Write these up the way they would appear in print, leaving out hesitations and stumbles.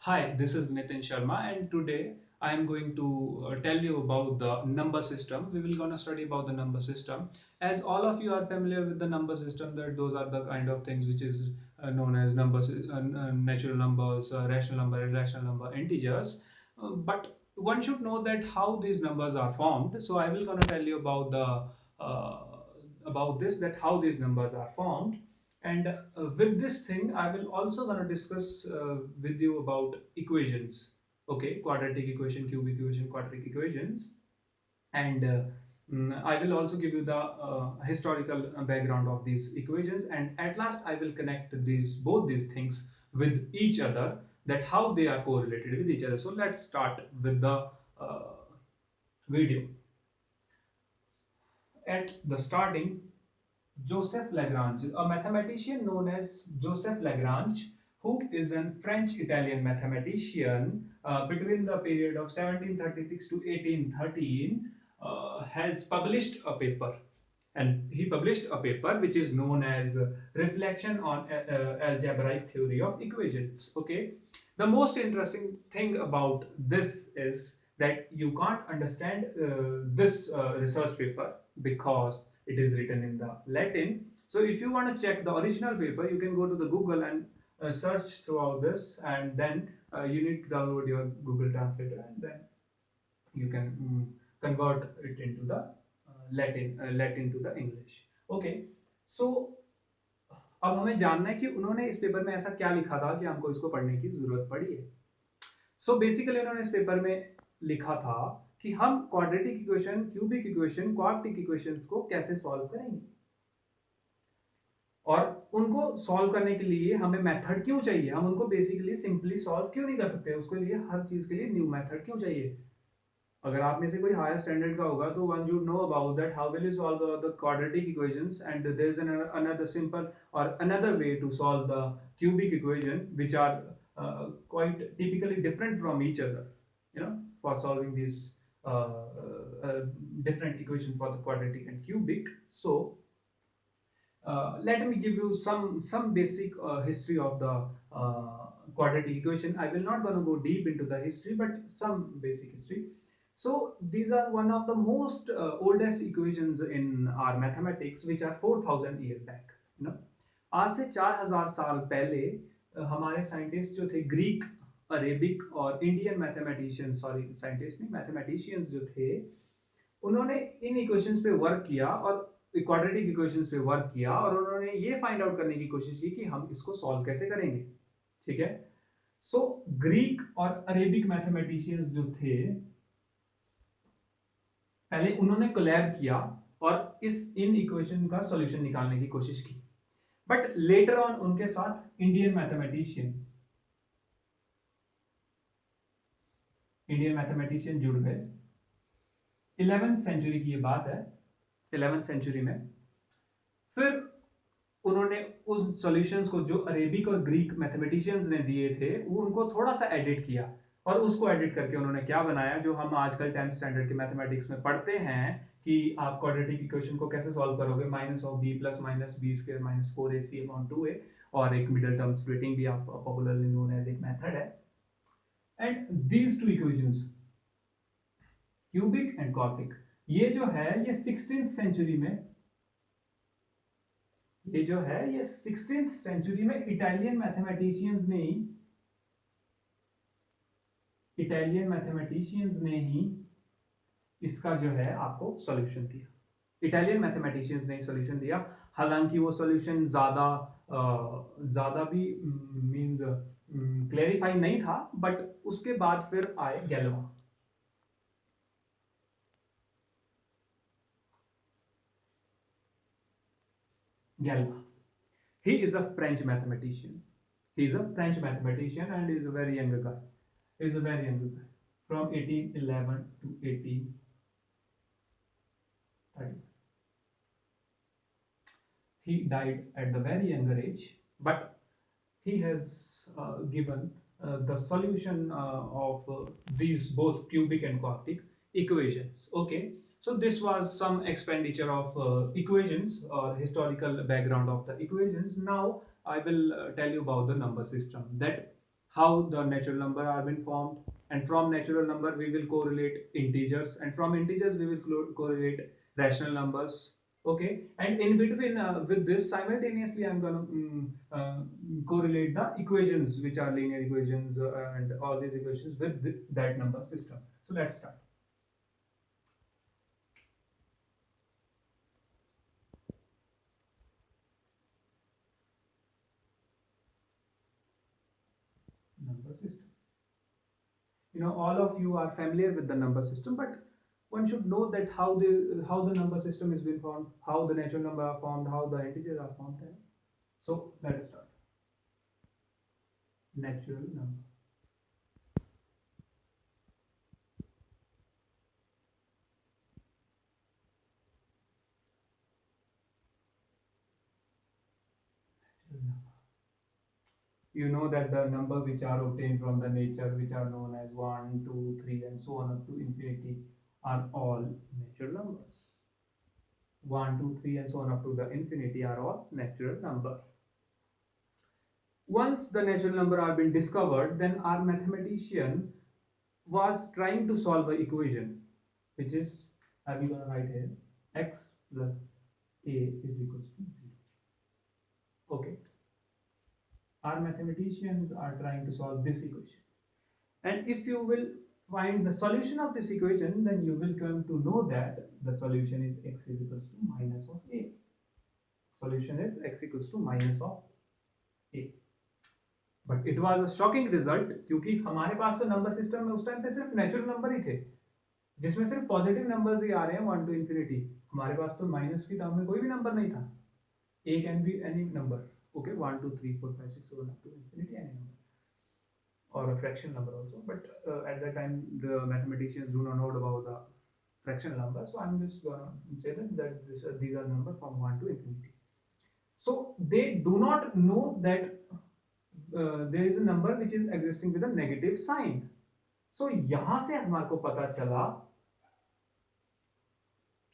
Hi, this is Nitin Sharma, and today I am going to tell you about the number system. We will gonna study about the number system. As all of you are familiar with the number system, that those are the kind of things which is known as numbers, natural numbers, rational number, irrational number, integers. But one should know that how these numbers are formed. So I will gonna tell you about the uh, about this, that how these numbers are formed. And with this thing, I will also gonna discuss with you about equations. Okay, quadratic equation, cubic equation, quadratic equations, and I will also give you the historical background of these equations. And at last, I will connect these both these things with each other, that how they are correlated with each other. So let's start with the uh, video. At the starting, Joseph Lagrange, a mathematician known as Joseph Lagrange, who is a French-Italian mathematician between the period of 1736 to 1813, has published a paper. And he published a paper which is known as Reflection on Algebraic Theory of Equations. Okay, the most interesting thing about this is that you can't understand this research paper because it is written in the Latin. So if you want to check the original paper, you can go to the Google and search throughout this, and then you need to download your Google Translator, and then you can convert it into the Latin to the English. Okay, so अब हमें जानना है कि उन्होंने इस paper में ऐसा क्या लिखा था कि हमको इसको पढ़ने की जरूरत पड़ी है. सो बेसिकली उन्होंने इस पेपर में लिखा था कि हम quadratic equation, cubic equation, quartic equations को कैसे सॉल्व करेंगे, और उनको सॉल्व करने के लिए हमें मेथड क्यों चाहिए. हम उनको बेसिकली सिंपली सॉल्व क्यों नहीं कर सकते, उसके लिए हर चीज के लिए न्यू मेथड क्यों चाहिए. अगर आप में से कोई हायर स्टैंडर्ड का होगा तो one should know about that how will you solve the quadratic equations, and there is another simple or another way to solve the cubic equation, which are quite typically different from each other, you know, for solving these different equations for the quadratic and cubic. So let me give you some basic history of the quadratic equation. I will not gonna go deep into the history, but some basic history. So these are one of the most oldest equations in our mathematics, which are 4,000 years back. You know, आज से 4,000 साल पहले हमारे scientist जो थे, Greek, Arabic और Indian mathematician, sorry scientist नहीं, mathematicians जो थे, उन्होंने इन इक्वेशंस पे वर्क किया और क्वाड्रेटिक इक्वेशंस पे वर्क किया, और उन्होंने ये फाइंड आउट करने की कोशिश की कि हम इसको सॉल्व कैसे करेंगे. ठीक है. सो ग्रीक और अरेबिक मैथमेटिशियंस जो थे, पहले उन्होंने कोलैब किया और इस इन इक्वेशन का सॉल्यूशन निकालने की कोशिश की. बट लेटर ऑन उनके साथ इंडियन मैथमेटिशियन जुड़ गए. 11th सेंचुरी की ये बात है. 11th सेंचुरी में फिर उन्होंने उस सॉल्यूशंस को जो अरेबिक और ग्रीक मैथमेटिशियंस ने दिए थे, वो उनको थोड़ा सा एडिट किया, और उसको एडिट करके उन्होंने क्या बनाया, जो हम आजकल 10th स्टैंडर्ड के मैथमेटिक्स में पढ़ते हैं कि आप क्वाड्रेटिक इक्वेशन को कैसे सॉल्व करोगे, minus of B plus minus B square minus 4ac upon 2a, और एक मिडिल टर्म स्प्लिटिंग भी आप पॉपुलरली नोन एज एक मेथड है. And these two equations, cubic and quartic, ये जो है ये 16th सेंचुरी में, ये जो है ये 16th सेंचुरी में इटालियन मैथमेटिशियंस ने ही इसका जो है आपको सॉल्यूशन दिया. इटालियन मैथमेटिशियंस ने सॉल्यूशन दिया. हालांकि वो सॉल्यूशन ज्यादा भी मींस क्लेरिफाई नहीं था, बट उसके बाद फिर आए गैलोवा. Galois. He is a French mathematician. He is a French mathematician and is a very younger guy. He is a very younger guy from 1811 to 1830. He died at the very younger age, but he has given the solution of these both cubic and quartic equations. Okay, so this was some expenditure of equations or historical background of the equations. Now I will tell you about the number system. That how the natural number are been formed, and from natural number we will correlate integers, and from integers we will correlate rational numbers. Okay, and in between with this simultaneously I'm going to correlate the equations which are linear equations and all these equations with that number system. So let's start. Number system. All of you are familiar with the number system, but one should know that how the number system is being formed, how the natural number are formed, how the integers are formed. So let's start. Natural number. You know that the number which are obtained from the nature, which are known as 1, 2, 3, and so on up to infinity, are all natural numbers. 1, 2, 3, and so on up to the infinity are all natural numbers. Once the natural number are been discovered, then our mathematician was trying to solve an equation, which is, I'm going to write here, x plus a is equals to 0. Okay, our mathematicians are trying to solve this equation, and if you will find the solution of this equation, then you will come to know that the solution is x is equals to minus of a. Solution is x equals to minus of a. But it was a shocking result, क्योंकि हमारे पास तो number system में उस time पे सिर्फ natural number ही थे, जिसमें सिर्फ पॉजिटिव नंबर्स ही आ रहे हैं 1 टू इंफिनिटी. हमारे पास तो माइनस की टर्म में कोई भी नंबर नहीं था. A can be any number. Okay, 1 2 3 4 5 6 7 8 to infinity, any number or a fraction number also, but at that time the mathematicians do not know about the fraction number, so I'm just gonna say that these are numbers from 1 to infinity. So they do not know that there is a number which is existing with a negative sign. So यहां से हमारे को पता चला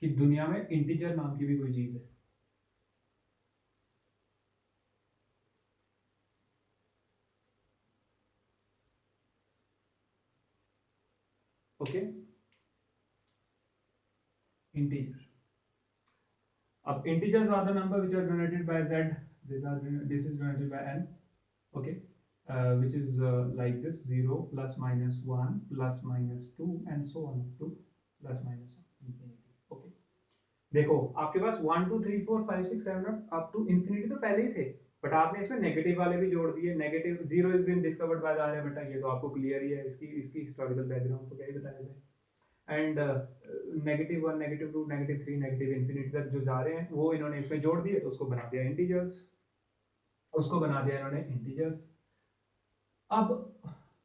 कि दुनिया में integer नाम की भी कोई चीज है. Okay, integer. अब integers are the number which are denoted by z. This is denoted by n. Okay, which is like this: 0 plus minus 1 plus minus 2 and so on to plus minus infinity. Okay, देखो आपके पास 1 2 3 4 5 6 7 up to infinity तो पहले ही थे, but आपने इसमें negative वाले भी जोड़ दिए. Negative zero is been discovered by the Aryabhata, ये तो आपको क्लियर ही है. इसकी इसकी हिस्टोरिकल बैकग्राउंड तो क्या ही बताया जाए. एंड -1 -2 -3 नेगेटिव इंफिनिटी तक जो जा रहे हैं वो इन्होंने इसमें जोड़ दिए, तो उसको बना दिया इंटीजर्स. उसको बना दिया इन्होंने इंटीजर्स. अब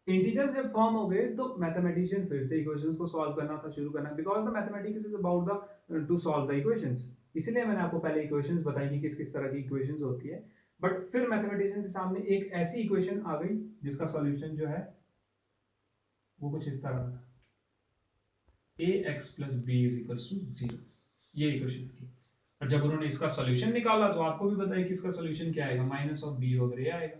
इंटीजर्स जब फॉर्म हो गए तो मैथमेटिशियन फिर से इक्वेशंस को सॉल्व करना था, शुरू करना, because the mathematics is about the two solve the equations. इसीलिए मैंने आपको पहले इक्वेशंस बताई कि किस किस तरह की इक्वेशंस होती है. बट फिर मैथमेटिशियन के सामने एक ऐसी इक्वेशन आ गई जिसका सॉल्यूशन जो है वो कुछ इस तरह था: ax plus b is equals to 0. ये इक्वेशन थी. और जब उन्होंने इसका सॉल्यूशन निकाला तो आपको भी पता है कि इसका सॉल्यूशन क्या आएगा, माइनस ऑफ b वगैरह आएगा.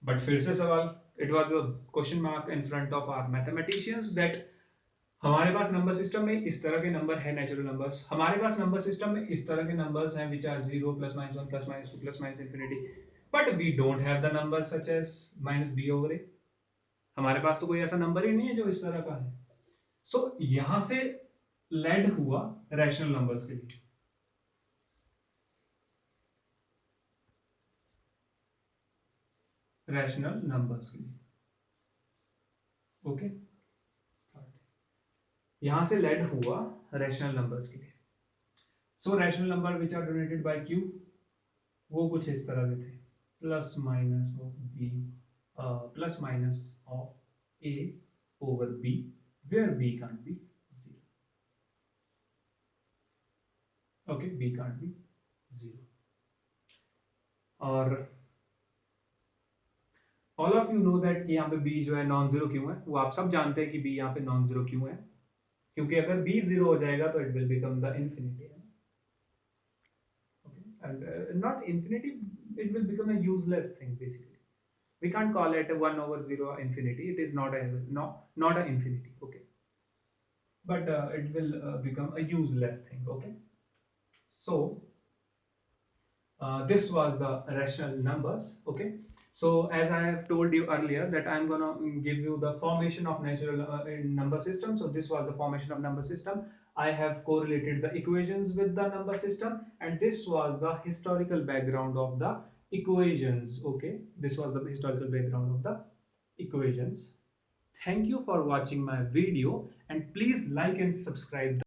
बट फिर से सवाल, it was a question mark in front of our mathematicians that हमारे पास नंबर सिस्टम में इस तरह के नंबर है नेचुरल नंबर्स, हमारे पास नंबर सिस्टम में इस तरह के नंबर्स हैं which are 0 plus minus 1 plus minus 2 plus minus infinity, but we don't have the number such as minus b over a. हमारे पास तो कोई ऐसा नंबर ही नहीं है जो इस तरह का है. सो यहां से लेड हुआ रैशनल नंबर्स के लिए. रैशनल नंबर्स के लिए. ओके, यहां से लेड हुआ रैशनल नंबर्स के लिए. So rational number which are donated by q वो कुछ इस तरह के थे: plus minus of b plus minus of a over b where b can't be 0. Okay, b can't be 0. और all of you know that कि यहाँ पे b जो है नॉन जीरो क्यों है. वो आप सब जानते हैं कि b यहाँ पे नॉन जीरो क्यों है, क्योंकि अगर b जीरो हो जाएगा तो it will become the infinity. Okay, and not infinity, it will become a useless thing basically. We can't call it a 1 over 0 infinity. It is not a not a infinity. Okay, but it will become a useless thing. Okay, so this was the rational numbers. Okay, so as I have told you earlier that I'm gonna give you the formation of natural in number system. So this was the formation of number system. I have correlated the equations with the number system, and this was the historical background of the equations. Okay, this was the historical background of the equations. Thank you for watching my video, and please like and subscribe.